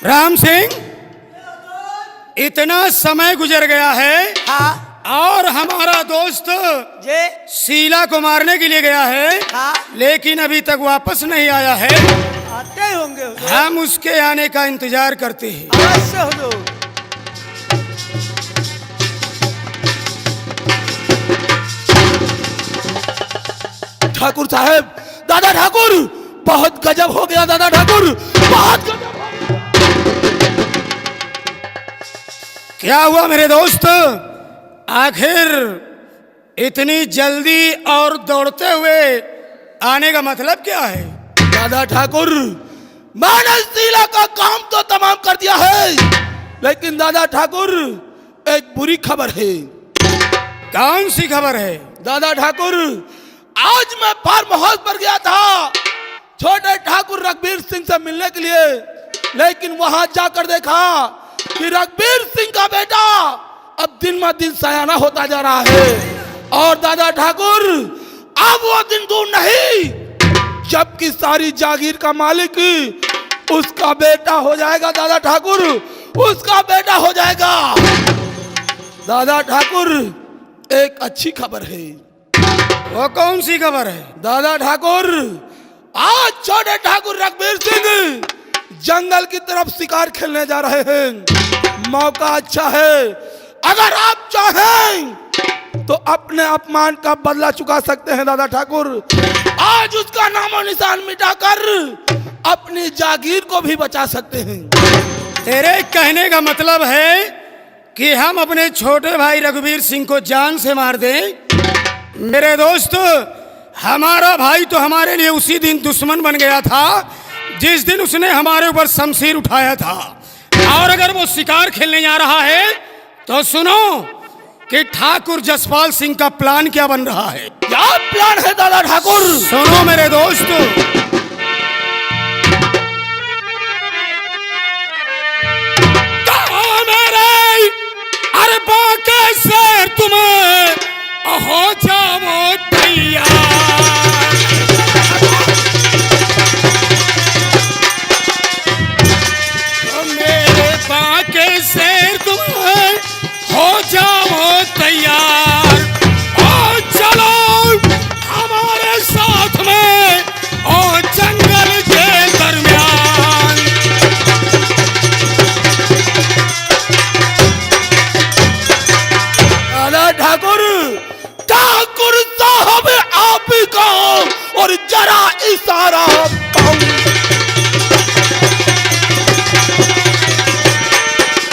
राम सिंह, इतना समय गुजर गया है। हाँ और हमारा दोस्त जे शीला को मारने के लिए गया है। हाँ लेकिन अभी तक वापस नहीं आया है। आते ही होंगे हुजूर। हम उसके आने का इंतजार करते हैं। अवश्य हुजूर। ठाकुर साहब, दादा ठाकुर, बहुत गजब हो गया दादा ठाकुर, बहुत गजब हो गया। क्या हुआ मेरे दोस्त? आखिर इतनी जल्दी और दौड़ते हुए आने का मतलब क्या है? दादा ठाकुर, मैंने शीला का काम तो तमाम कर दिया है, लेकिन दादा ठाकुर एक बुरी खबर है। कौन सी खबर है? दादा ठाकुर, आज मैं फार्म हाउस पर गया था छोटे ठाकुर रघुवीर सिंह से मिलने के लिए, लेकिन वहां जाकर देखा कि रघुवीर सिंह का बेटा अब दिन ब दिन सयाना होता जा रहा है। और दादा ठाकुर, अब वो दिन दूर नहीं जबकि सारी जागीर का मालिक उसका बेटा हो जाएगा। दादा ठाकुर, उसका बेटा हो जाएगा। दादा ठाकुर, एक अच्छी खबर है। वो कौन सी खबर है? दादा ठाकुर, आज छोटे ठाकुर रघुवीर सिंह जंगल की तरफ शिकार खेलने जा रहे हैं। मौका अच्छा है, अगर आप चाहें तो अपने अपमान का बदला चुका सकते हैं। दादा ठाकुर, आज उसका नामो निशान मिटाकर अपनी जागीर को भी बचा सकते हैं। तेरे कहने का मतलब है कि हम अपने छोटे भाई रघुवीर सिंह को जान से मार दें? मेरे दोस्त, हमारा भाई तो हमारे लिए उसी दिन दुश्मन बन गया था जिस दिन उसने हमारे ऊपर शमशीर उठाया था। और अगर वो शिकार खेलने जा रहा है तो सुनो कि ठाकुर जसपाल सिंह का प्लान क्या बन रहा है। क्या प्लान है दादा ठाकुर? सुनो मेरे दोस्त, अरे बाके से तुम्हें हो जाओ तैयार। मेरे बाके से तुम्हें हो जाओ तैयार। और चलो हमारे साथ में और जंगल के दरमियान। दादा ठाकुर, ठाकुर साहब आप का और जरा इशारा पाऊं।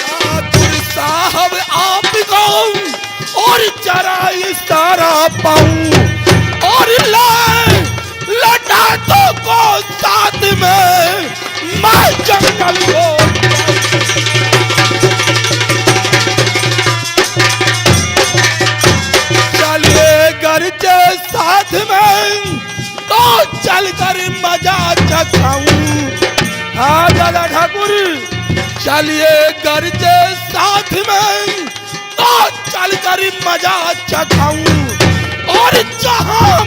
ठाकुर साहब आप का और जरा इशारा पाऊं, और लटातों को साथ में मैं जंगल को के साथ में तो चलकर मजा चखाऊं। हाँ दादा ठाकुर, चलिए घर के साथ में तो चलकर मजा चखाऊं, और जहां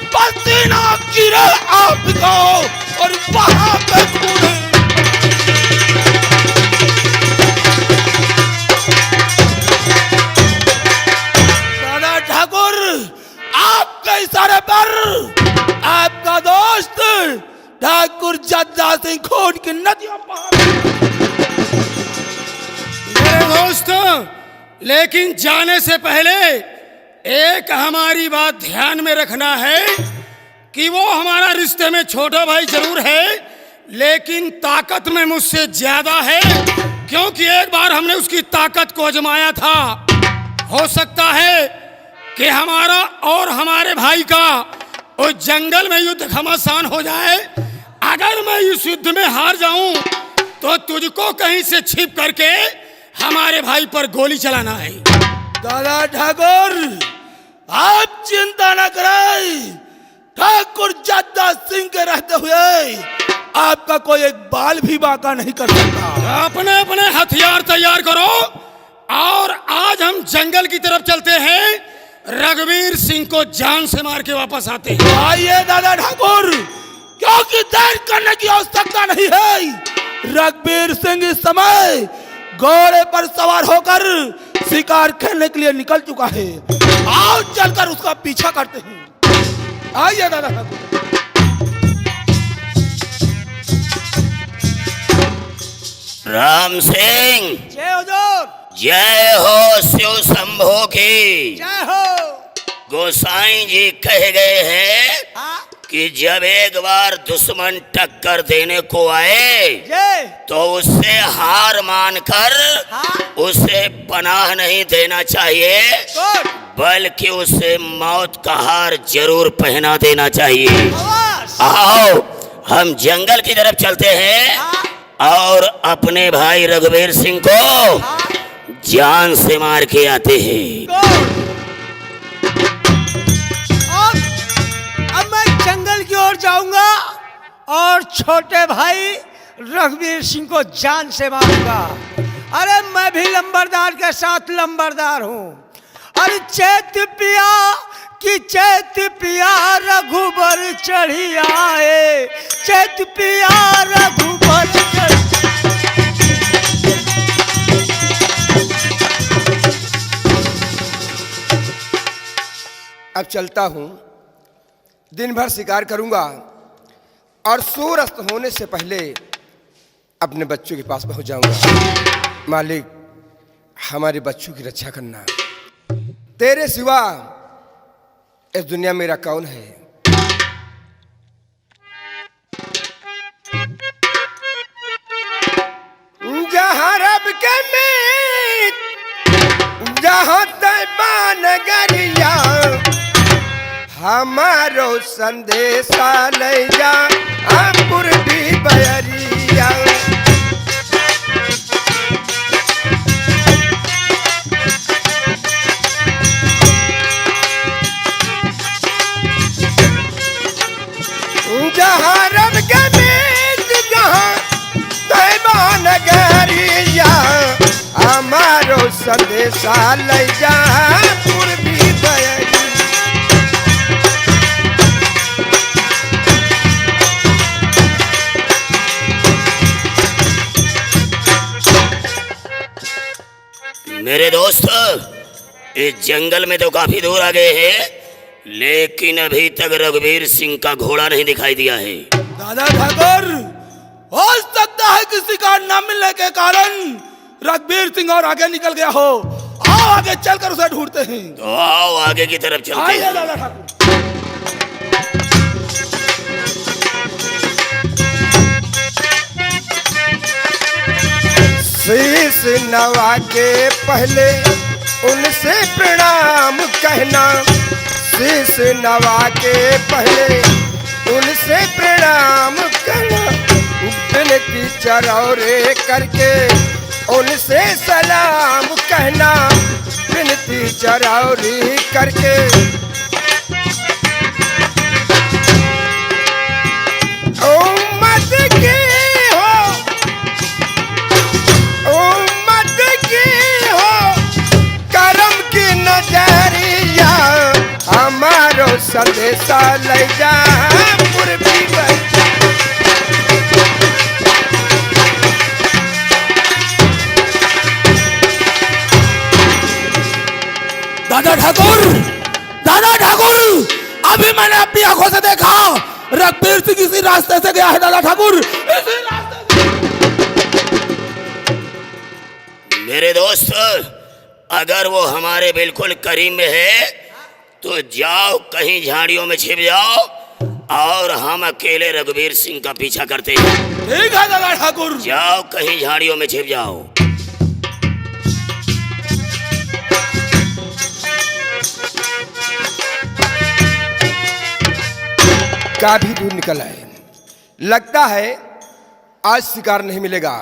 पसीना गिरे आपको और वहां पे कूदे। दादा ठाकुर, आपके इशारे पर आपका दोस्त ठाकुर जद्दा सिंह खोट की नदियों पर। मेरे दोस्त, लेकिन जाने से पहले एक हमारी बात ध्यान में रखना है कि वो हमारा रिश्ते में छोटा भाई जरूर है, लेकिन ताकत में मुझसे ज्यादा है, क्योंकि एक बार हमने उसकी ताकत को आजमाया था। हो सकता है कि हमारा और हमारे भाई का उस जंगल में युद्ध घमासान हो जाए। अगर मैं इस युद्ध में हार जाऊं तो तुझको कहीं से छिप करके हमारे भाई पर गोली चलाना है। दादा ठाकुर, आप चिंता न करें। ठाकुर जद्दा सिंह के रहते हुए आपका कोई एक बाल भी बांका नहीं कर सकता। अपने अपने हथियार तैयार करो और आज हम जंगल की तरफ चलते हैं। रघुवीर सिंह को जान से मार के वापस आते हैं। आइए दादा ठाकुर, क्योंकि देर करने की आवश्यकता नहीं है। रघुवीर सिंह इस समय घोड़े पर सवार होकर शिकार खेलने के लिए निकल चुका है। आओ चलकर उसका पीछा करते हैं। आइए दादा ठाकुर। राम सिंह, जय हुजूर। जय हो शिव शंभो की। जय हो। गोसाई जी कह गए हैं हाँ। कि जब एक बार दुश्मन टक्कर देने को आए जय। तो उससे हार मानकर हाँ। उसे पनाह नहीं देना चाहिए, गुड। बल्कि उसे मौत का हार जरूर पहना देना चाहिए। आवाज। आओ हम जंगल की तरफ चलते हैं हाँ। और अपने भाई रघुवीर सिंह को हाँ। जान से मार के आते हैं। गुड। अब मैं जंगल की ओर जाऊंगा और छोटे भाई रघुवीर सिंह को जान से मारूंगा। अरे मैं भी लंबरदार के साथ लंबरदार हूँ। अरे चैत पिया कि चैत पिया रघुबर चढ़ी आए, चैत पिया रघुबर चढ़ी। अब चलता हूँ, दिन भर शिकार करूँगा और सूर्यास्त होने से पहले अपने बच्चों के पास पहुँच जाऊँगा। मालिक, हमारे बच्चों की रक्षा करना। तेरे सिवा इस दुनिया में मेरा कौन है? जहाँ रब के मीत, जहाँ तैबा नगरिया, हमारो संदेशा ले जा पूर्वी बयरिया। जहाँ रब के बीच, जहाँ तैबा नगरिया, हमारो संदेशा ले जा पूर्वी बयरिया। मेरे दोस्त, इस जंगल में तो काफी दूर आ गए हैं, लेकिन अभी तक रघुवीर सिंह का घोड़ा नहीं दिखाई दिया है। दादा ठाकुर, हो सकता है किसी का न मिलने के कारण रघुवीर सिंह और आगे निकल गया हो। आओ आगे चलकर उसे ढूंढते हैं। तो आओ आगे की तरफ चलते आइए हैं। दादा ठाकुर। शीश नवा के पहले उनसे प्रणाम कहना, शीश नवा के पहले उनसे प्रणाम कहना, बिनती चरौरे करके उनसे सलाम कहना, बिनती चरौरी करके। उम्मत की हो, उम्मत की हो, करम की नजरिया, हमारो संदेशा ले जा पूर्वी बयरिया। दादा ठाकुर, दादा ठाकुर, अभी मैंने अपनी आंखों से देखा रघुवीर सिंह इसी रास्ते से गया है। दादा ठाकुर, इसी रास्ते से। मेरे दोस्त, अगर वो हमारे बिल्कुल करीब में है तो जाओ कहीं झाड़ियों में छिप जाओ और हम अकेले रघुवीर सिंह का पीछा करते हैं। ठीक है दादा ठाकुर। जाओ कहीं झाड़ियों में छिप जाओ। काफी दूर निकल आए, लगता है आज शिकार नहीं मिलेगा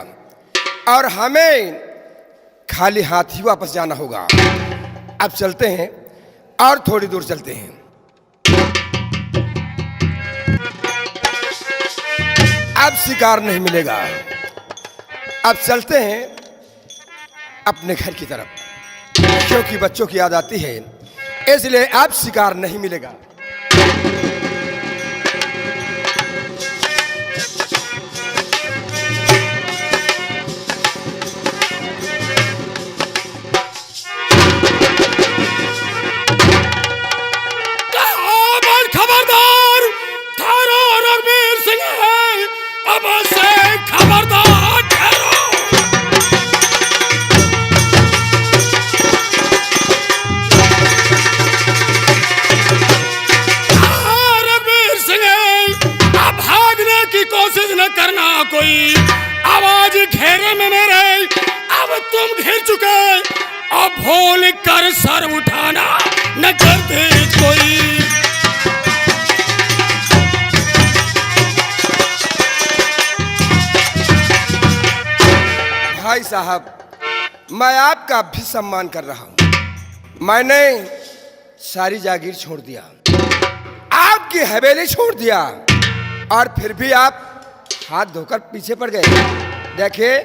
और हमें खाली हाथ ही वापस जाना होगा। अब चलते हैं और थोड़ी दूर चलते हैं। अब शिकार नहीं मिलेगा। अब चलते हैं अपने घर की तरफ, क्योंकि बच्चों की याद आती है, इसलिए अब शिकार नहीं मिलेगा। खोल कर सर उठाना न करते कोई। भाई साहब, मैं आपका भी सम्मान कर रहा हूं। मैंने सारी जागीर छोड़ दिया, आपकी हवेली छोड़ दिया, और फिर भी आप हाथ धोकर पीछे पड़ गए। देखिए,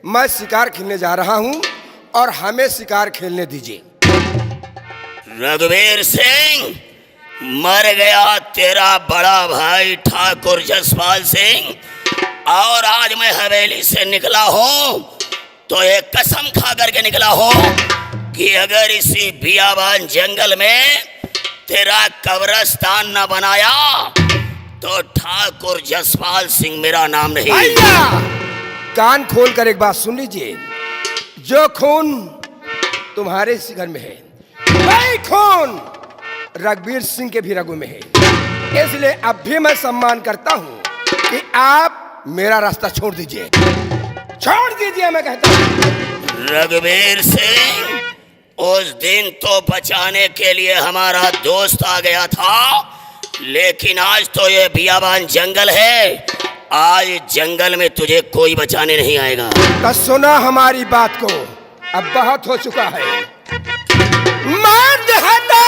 मैं शिकार खेलने जा रहा हूं और हमें शिकार खेलने दीजिए। रघुवीर सिंह, मर गया तेरा बड़ा भाई ठाकुर जसपाल सिंह, और आज मैं हवेली से निकला हूं तो एक कसम खा करके निकला हूं कि अगर इसी बियाबान जंगल में तेरा कब्रिस्तान न बनाया तो ठाकुर जसपाल सिंह मेरा नाम नहीं। भैया, कान खोल कर एक बात सुन लीजिए। जो खून तुम्हारे जिगर में है, वही खून रघुवीर सिंह के भी रगों में है। इसलिए अब भी मैं सम्मान करता हूं कि आप मेरा रास्ता छोड़ दीजिए, छोड़ दीजिए, मैं कहता हूं। रघुवीर सिंह, उस दिन तो बचाने के लिए हमारा दोस्त आ गया था, लेकिन आज तो ये बियाबान जंगल है, आज जंगल में तुझे कोई बचाने नहीं आएगा। तो सुना हमारी बात को, अब बहुत हो चुका है। मर्द है तो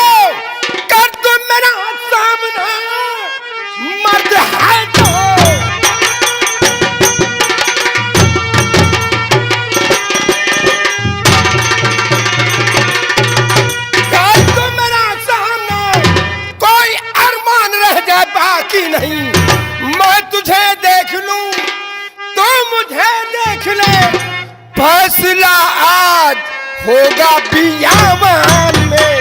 कर तुम मेरा सामना, मर्द है तो बाकी नहीं। मैं तुझे देख लूं तो मुझे देख ले, फैसला आज होगा बियाबान में।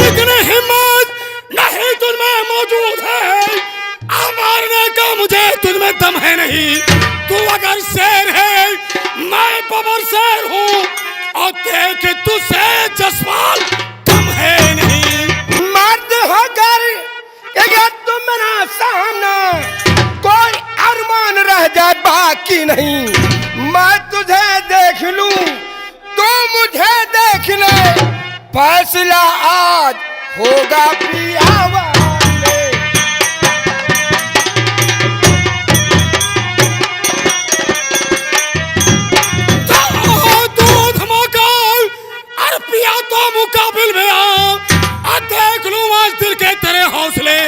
इतनी हिम्मत नहीं तुझमें मौजूद है, मारने का मुझे तुझमें दम है नहीं। तू अगर शेर है, मैं बबर शेर हूँ, और देख तुझसे जसपाल कम है नहीं। मर्द होकर अगर तुम मेरा सामना, कोई अरमान रह जाए बाकी नहीं। मैं तुझे देख लूं तो मुझे देख ले, फैसला आज होगा बियाबान में। तो मुकाबिल में आ देख लूं आज दिल के तेरे हौसले,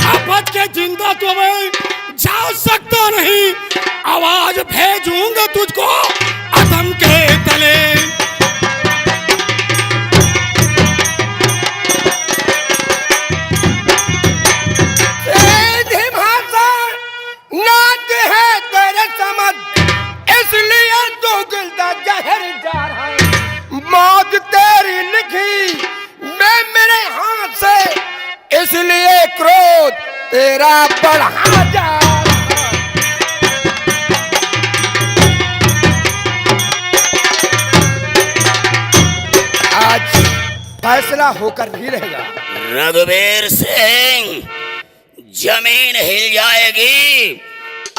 अब के जिंदा तो मैं जा सकता नहीं, आवाज भेजूंगा तुझको अदम के तले। नाच है तेरे समझ, इसलिए तो गिलदा जहर जा रहा है। मौत तेरी लिखी मैं मेरे हाथ से, इसलिए क्रोध तेरा बढ़ा जा रहा। आज फैसला होकर ही रहेगा। रघुवीर सिंह, जमीन हिल जाएगी,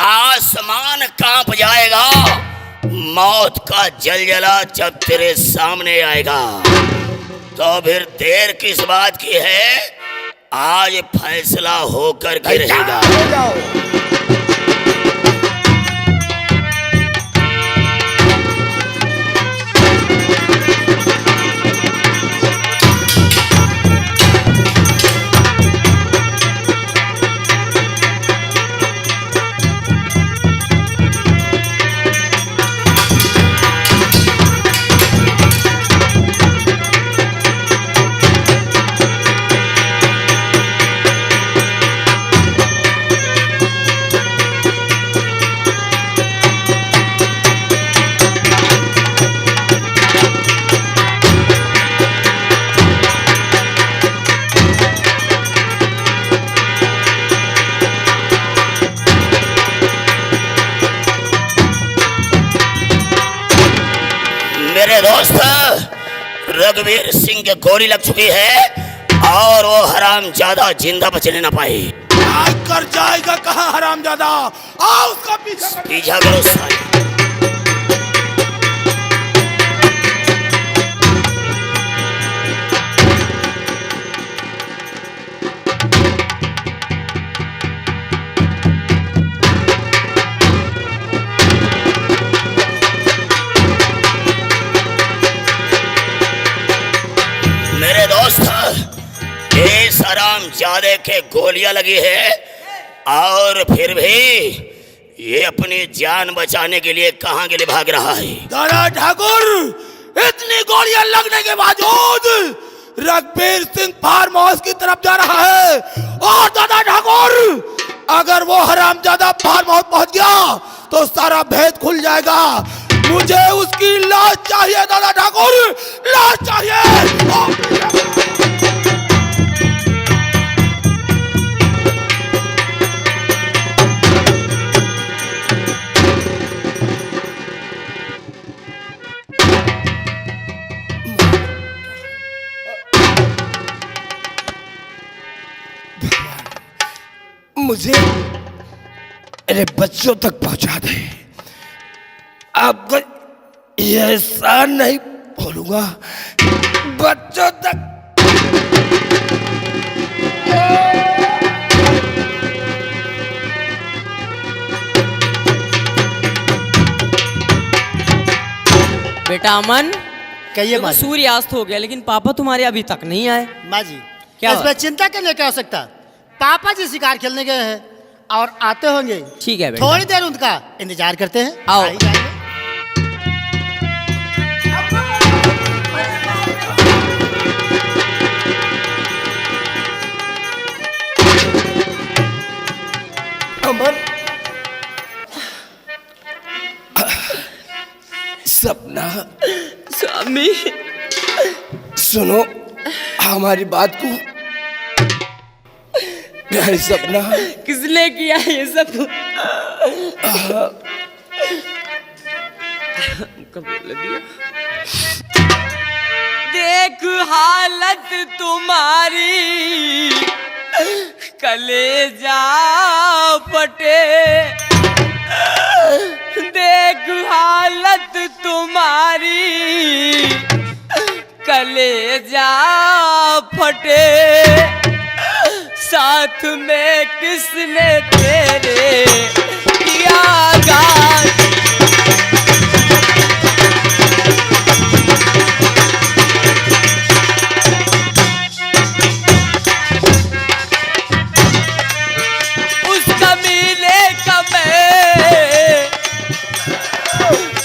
आसमान कांप जाएगा, मौत का जलजला जब तेरे सामने आएगा तो फिर देर किस बात की है, आज फैसला होकर के रहेगा। मेरे दोस्त, रघुवीर सिंह के गोली लग चुकी है और वो हराम ज्यादा जिंदा बचने ना पाए। भाग कर जाएगा कहाँ हरामजादा? आओ उसका पीछा कर। पीछा करो साले। मेरे दोस्त, इस हरामजादे के गोलियां लगी है और फिर भी ये अपनी जान बचाने के लिए कहां के लिए भाग रहा है? दादा ठाकुर, इतनी गोलियां लगने के बावजूद रघबीर सिंह फार्म हाउस की तरफ जा रहा है। और दादा ठाकुर, अगर वो हरामजादा फार्म हाउस पहुंच गया तो सारा भेद खुल जाएगा। मुझे उसकी लाश चाहिए दादा ठाकुर, लाश चाहिए। मुझे मेरे बच्चों तक पहुंचा दे। आपको ये एहसान नहीं भूलूंगा। बच्चों तक बेटा अमन, कहिए देखो माँ जी। सूर्यास्त हो गया लेकिन पापा तुम्हारे अभी तक नहीं आए। माँ जी, क्या इसमें चिंता करने की आवश्यकता। पापा जी शिकार खेलने गए हैं और आते होंगे। ठीक है बेटा। थोड़ी देर उनका इंतजार करते हैं। आओ। आ ही जाएंगे। अमन, सपना, स्वामी, सुनो हमारी बात को। क्या सपना? किसने किया ये सब? कबूल दिया। देख हालत तुम्हारी, कलेजा फटे। देख हालत तुम्हारी, कलेजा फटे। साथ में किसने तेरे किया घात? उस कमीने का मैं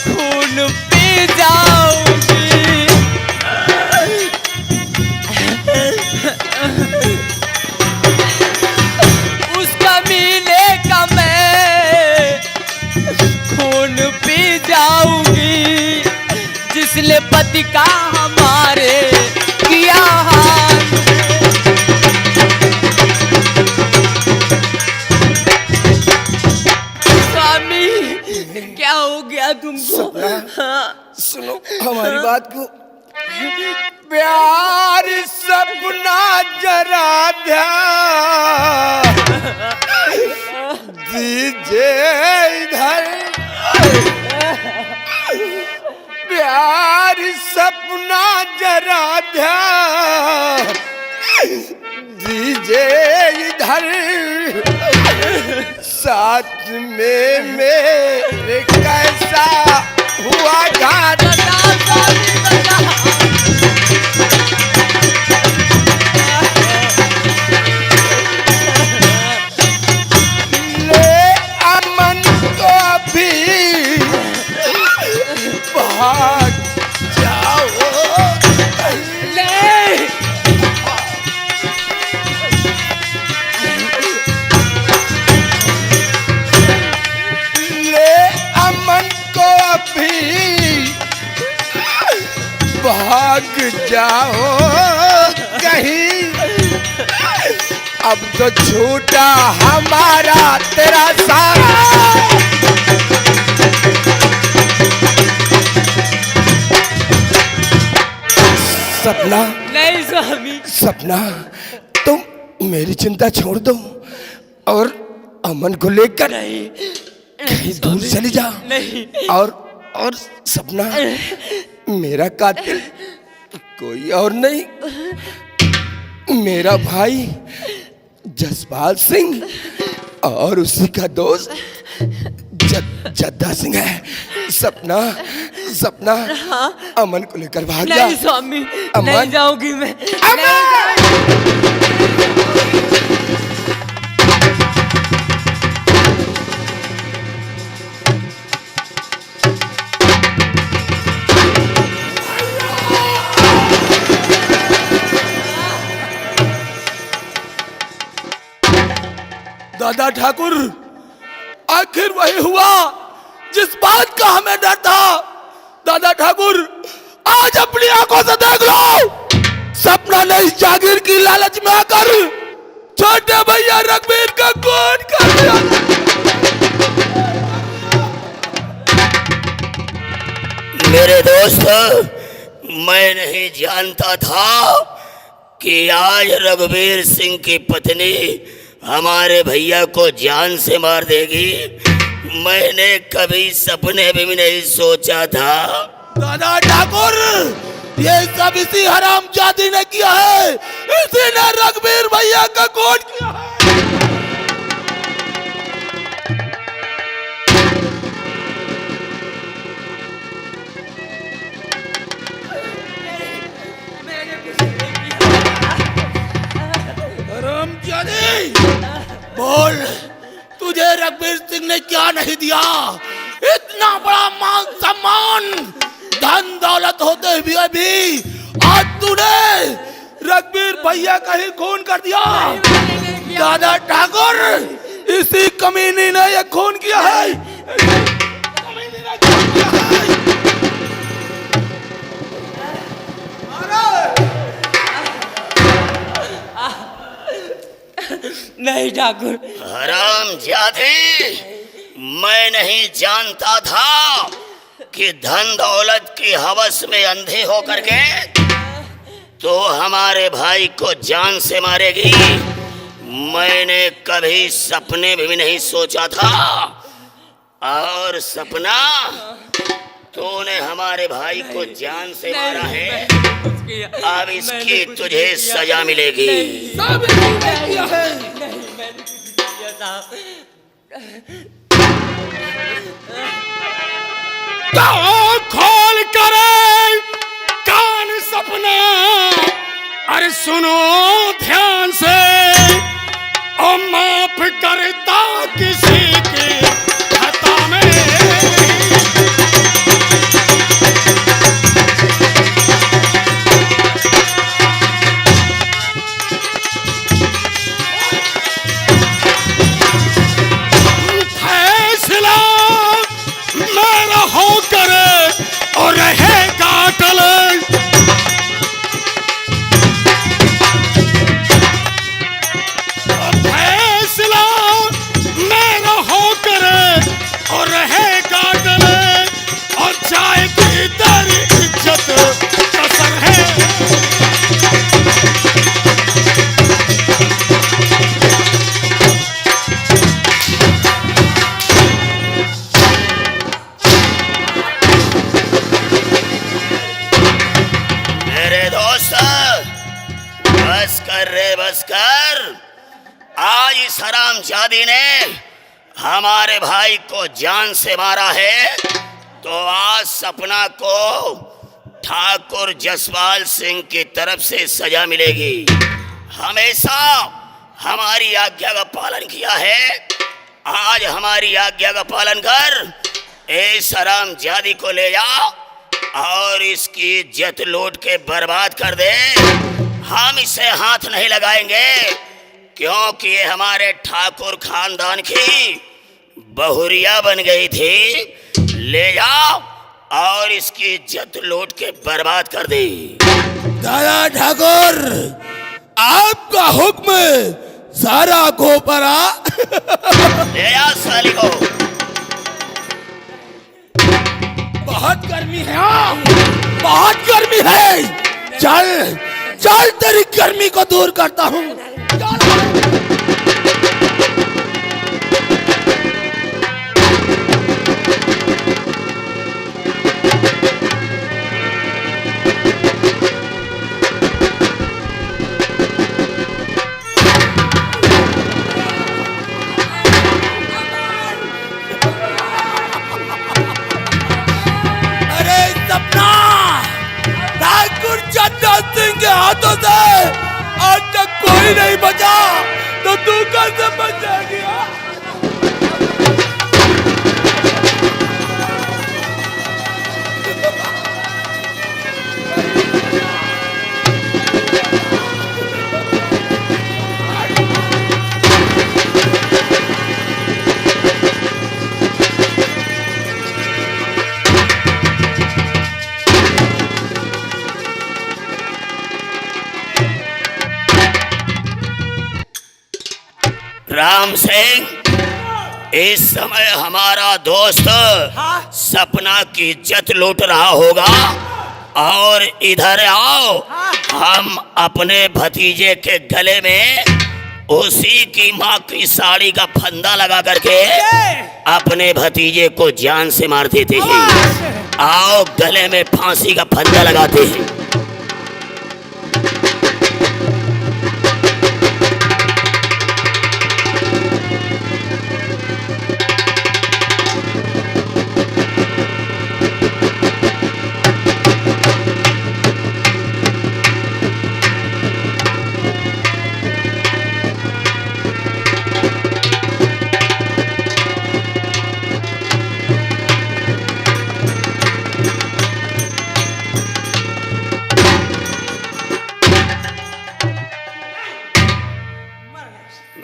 खून पी जाऊंगी। उस कमीने का मैं खून पी जाऊंगी, जिसने पति का हमारे किया हाथ। स्वामी, क्या हो गया तुमको? हाँ। सुनो हमारी बात को। प्यार सपना जरा ध्यान दीजिए इधर। प्यार सपना जरा ध्यान दीजिए इधर। साथ में मेरे कैसा हुआ घाट। ले अमन को भी भाग जाओ। ले अमन को भी भाग जाओ कहीं। अब तो छूटा हमारा तेरा साथ। सपना, नहीं स्वामी। सपना, तुम मेरी चिंता छोड़ दो। और अमन को लेकर नहीं कहीं दूर चली जा। नहीं और सपना, मेरा कातिल कोई और नहीं, मेरा भाई जसपाल सिंह और उसी का दोस्त जद्दा सिंह है। सपना सपना, अमन को लेकर भाग जा। नहीं स्वामी, अमन। नहीं जाऊंगी मैं। दादा ठाकुर, आखिर वही हुआ जिस बात का हमें डर था। दादा ठाकुर, आज अपनी आंखों से देख लो, सपना ने इस जागीर की लालच में आकर छोटे भैया रघुवीर का खून कर दिया। मेरे दोस्त, मैं नहीं जानता था कि आज रघुवीर सिंह की पत्नी हमारे भैया को जान से मार देगी। मैंने कभी सपने में भी नहीं सोचा था। दादा ठाकुर, ये सब इसी हरामजादी ने किया है। इसी ने रघुवीर भैया का खून किया है। हरामजादी, बोल, तुझे रघुवीर सिंह ने क्या नहीं दिया? इतना बड़ा मान सम्मान, धन दौलत होते हुए भी आज तूने रघुवीर भैया का ही खून कर दिया। दादा ठाकुर, इसी कमीनी ने ये खून किया है। कमीनी ने खून किया है। नहीं ठाकुर, हरामजादे, मैं नहीं जानता था कि धन दौलत की हवस में अंधे होकर के तो हमारे भाई को जान से मारेगी। मैंने कभी सपने में भी नहीं सोचा था। और सपना, तूने हमारे भाई को जान से मारा है, अब इसकी तुझे सजा मिलेगी। सब इन्होंने किया है। तो खोल करे कान सपना, अरे सुनो ध्यान से, और माफ करता किसी की खता में। फैसला मेरा हो करे और रहेगा अटल। फैसला मेरा हो करे और रहेगा अटल, और जाएगी तेरी इज्जत कसर है। बस कर रे, बस कर। आज इस हरामजादी ने हमारे भाई को जान से मारा है, तो आज सपना को ठाकुर जसपाल सिंह की तरफ से सजा मिलेगी। हमेशा हमारी आज्ञा का पालन किया है, आज हमारी आज्ञा का पालन कर। इस हरामजादी को ले जा और इसकी इज्जत लूट के बर्बाद कर दे। हम इसे हाथ नहीं लगाएंगे, क्योंकि ये हमारे ठाकुर खानदान की बहुरिया बन गई थी। ले जाओ और इसकी इज्जत लूट के बर्बाद कर दे। दादा ठाकुर, आपका हुक्म, सारा गोपरा। ले जा साली को। बहुत गर्मी है, बहुत गर्मी है। चल चल, तेरी गर्मी को दूर करता हूँ। हाथों से आज तक कोई नहीं बचा, तो तू कैसे बच जाएगी? हाँ? राम सिंह, इस समय हमारा दोस्त सपना की इज्जत लूट रहा होगा, और इधर आओ, हम अपने भतीजे के गले में उसी की माँ की साड़ी का फंदा लगा करके अपने भतीजे को जान से मार देते हैं। आओ गले में फांसी का फंदा लगाते हैं।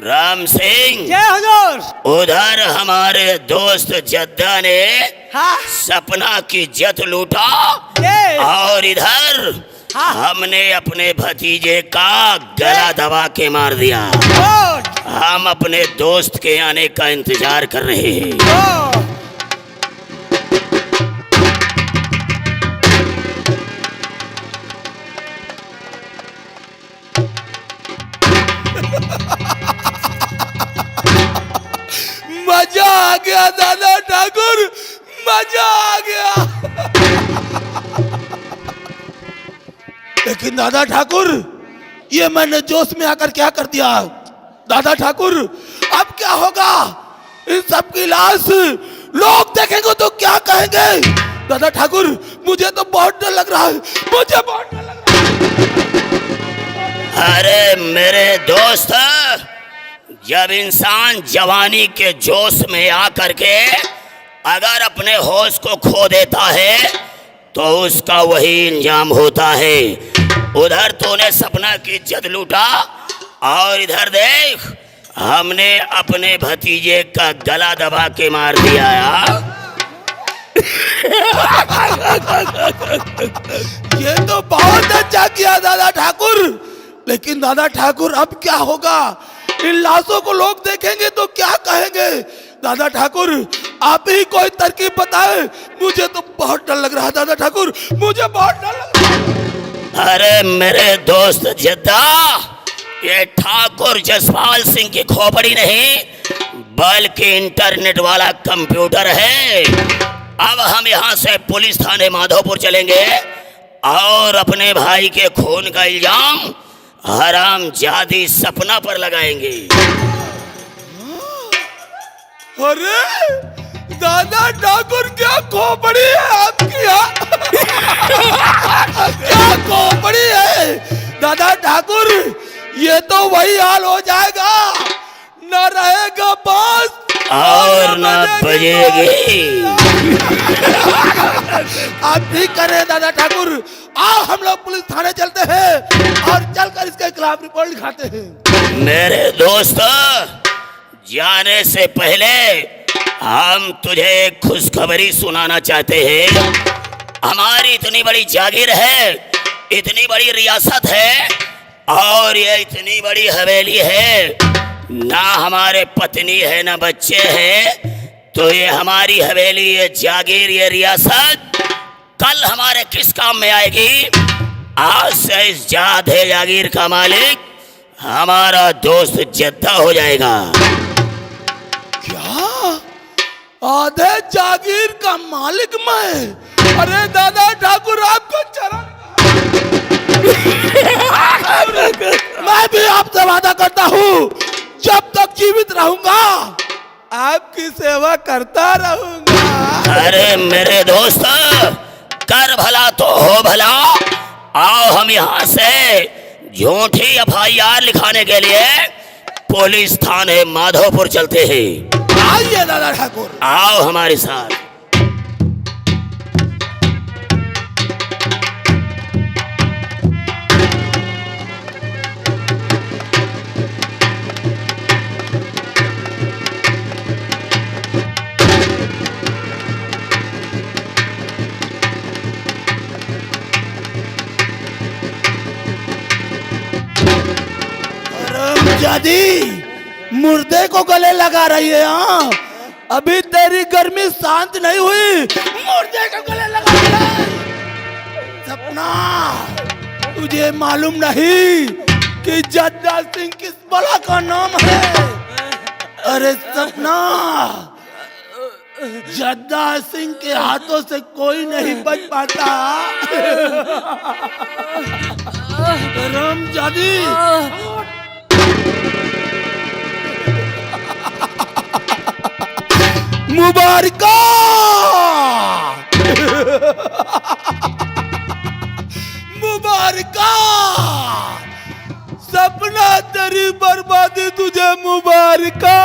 राम सिंह, जय हुजूर। उधर हमारे दोस्त जद्दा ने हाँ सपना की इज्जत लूटा, ये और इधर हाँ। हमने अपने भतीजे का गला दबा के मार दिया। गुड हम अपने दोस्त के आने का इंतजार कर रहे हैं। गुड। मजा आ गया दादा ठाकुर, मजा आ गया। लेकिन दादा ठाकुर, ये मैंने जोश में आकर क्या कर दिया? दादा ठाकुर, अब क्या होगा? इन सब की लाश लोग देखेंगे तो क्या कहेंगे? दादा ठाकुर, मुझे तो बहुत डर लग रहा है, मुझे बहुत डर लग रहा है। अरे मेरे दोस्त, जब इंसान जवानी के जोश में आकर के अगर अपने होश को खो देता है तो उसका वही इंजाम होता है। उधर तूने सपना की इज्जत लूटा, और इधर देख, हमने अपने भतीजे का गला दबा के मार दिया यार। ये तो बहुत अच्छा किया दादा ठाकुर। लेकिन दादा ठाकुर, अब क्या होगा? इन लाशों को लोग देखेंगे तो क्या कहेंगे? दादा ठाकुर, आप ही कोई तरकीब बताएं, मुझे तो बहुत डर लग रहा है। दादा ठाकुर, मुझे बहुत डर लग रहा है। अरे मेरे दोस्त जद्दा, ये ठाकुर जसपाल सिंह की खोपड़ी नहीं बल्कि इंटरनेट वाला कंप्यूटर है। अब हम यहाँ से पुलिस थाने माधोपुर चलेंगे और अपने भाई के खून का इल्जाम हरामजादी सपना पर लगाएंगे। अरे दादा ठाकुर, क्या खोपड़ी है आपकी? क्या खोपड़ी है दादा ठाकुर? ये तो वही हाल हो जाएगा, न रहेगा बांस और न बजेगी। आप ठीक करें दादा ठाकुर। आओ हम लोग पुलिस थाने चलते हैं और चलकर इसके खिलाफ रिपोर्ट लिखाते हैं। मेरे दोस्त, जाने से पहले हम तुझे एक खुशखबरी सुनाना चाहते हैं। हमारी इतनी बड़ी जागीर है, इतनी बड़ी रियासत है, और ये इतनी बड़ी हवेली है, ना हमारे पत्नी है ना बच्चे हैं। तो ये हमारी हवेली, ये जागीर, ये रियासत कल हमारे किस काम में आएगी? आज से इस जाधे जागीर का मालिक हमारा दोस्त जद्दा हो जाएगा। क्या? आधे जागीर का मालिक मैं? अरे दादा ठाकुर, आपको चरण मैं भी आपसे वादा करता हूँ, जब तक जीवित रहूंगा आपकी सेवा करता रहूंगा। अरे मेरे दोस्त, कर भला तो हो भला। आओ हम यहाँ से झूठी FIR लिखाने के लिए पुलिस थाने माधोपुर चलते हैं। आइए दादा ठाकुर। आओ हमारे साथ। जादी मुर्दे को गले लगा रही है। हाँ, अभी तेरी गर्मी शांत नहीं हुई, मुर्दे को गले लगा रही है। सपना, तुझे मालूम नहीं कि जद्दा सिंह किस बला का नाम है? अरे सपना, जद्दा सिंह के हाथों से कोई नहीं बच पाता। रामजादी, मुबारका, मुबारका, सपना तेरी बर्बादी तुझे मुबारका।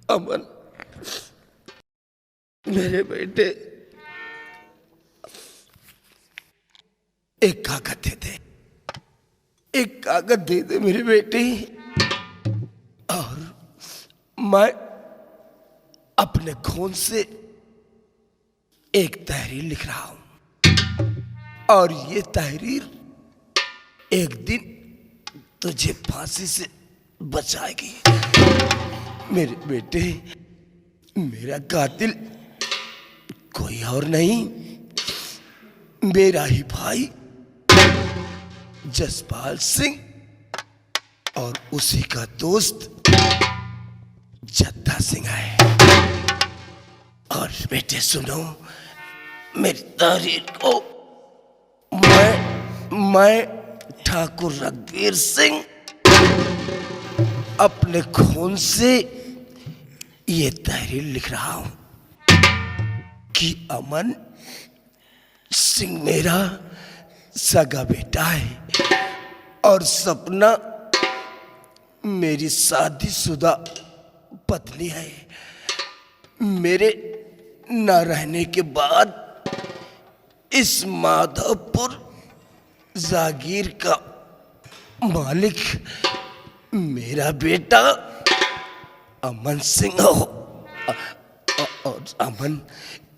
अमन, मेरे बेटे, एक कागज दे दे, एक कागज दे दे मेरे बेटे। और मैं अपने खून से एक तहरीर लिख रहा हूं, और ये तहरीर एक दिन तुझे फांसी से बचाएगी। मेरे बेटे, मेरा कातिल कोई और नहीं, मेरा ही भाई जसपाल सिंह और उसी का दोस्त जद्दा सिंह है। और बेटे सुनो मेरी तहरीर को। मैं ठाकुर रघुवीर सिंह अपने खून से ये तहरीर लिख रहा हूं कि अमन सिंह मेरा सगा बेटा है और सपना मेरी शादीशुदा पत्नी है। मेरे न रहने के बाद इस माधवपुर जागीर का मालिक मेरा बेटा अमन सिंह हो। और अमन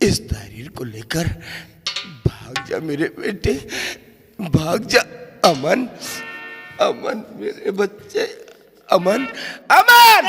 इस तहरीर को लेकर भाग जा मेरे बेटे, भाग जा। अमन, अमन मेरे बच्चे, अमन, अमन।